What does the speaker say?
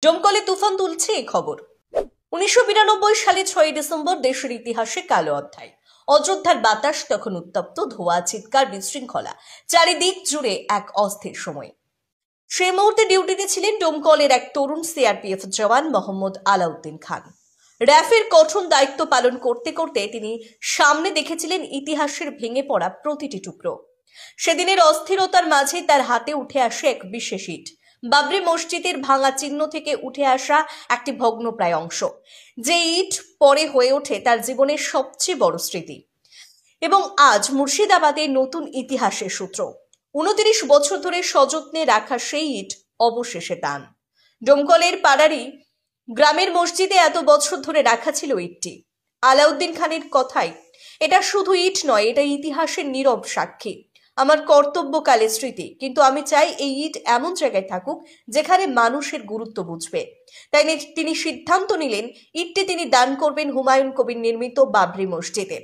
ডোমকলে তুফান তুলছে এই খবর। 1992 সালে 6 ডিসেম্বর দেশের ইতিহাসে কালো অধ্যায়। অযোধ্যার বাতাস তখন উত্তপ্ত, ধোঁয়া, চিৎকার, বিশৃঙ্খলা, চারিদিক জুড়ে এক অস্থির সময়। সেই মুহূর্তে ডিউটিতে ছিলেন ডোমকলের এক তরুণ সিআরপিএফ জওয়ান মোহাম্মদ আলাউদ্দিন খান। র্যাফের কঠোর দায়িত্ব পালন করতে করতে তিনি সামনে দেখেছিলেন ইতিহাসের ভেঙে পড়া প্রতিটি টুকরো। সেদিনের অস্থিরতার মাঝে তার হাতে উঠে আসে এক বিশেষ ইট, বাবরি মসজিদের ভাঙা চিহ্ন থেকে উঠে আসা একটি ভগ্নপ্রায় অংশ, যে ইট পরে হয়ে ওঠে তার জীবনের সবচেয়ে বড় স্মৃতি। এবং আজ মুর্শিদাবাদের নতুন ইতিহাসের সূত্র। 29 বছর ধরে সযত্নে রাখা সেই ইট অবশেষে দান। ডোমকলের পাড়ারই গ্রামের মসজিদে এত বছর ধরে রাখা ছিল ইটটি। আলাউদ্দিন খানের কথায়, এটা শুধু ইট নয়, এটা ইতিহাসের নীরব সাক্ষী, আমার কর্তব্যকালের স্মৃতি। কিন্তু আমি চাই এই ইট এমন জায়গায় থাকুক যেখানে মানুষের গুরুত্ব বুঝবে। তাই তিনি সিদ্ধান্ত নিলেন ইটটি তিনি দান করবেন হুমায়ুন কবির নির্মিত বাবরি মসজিদে।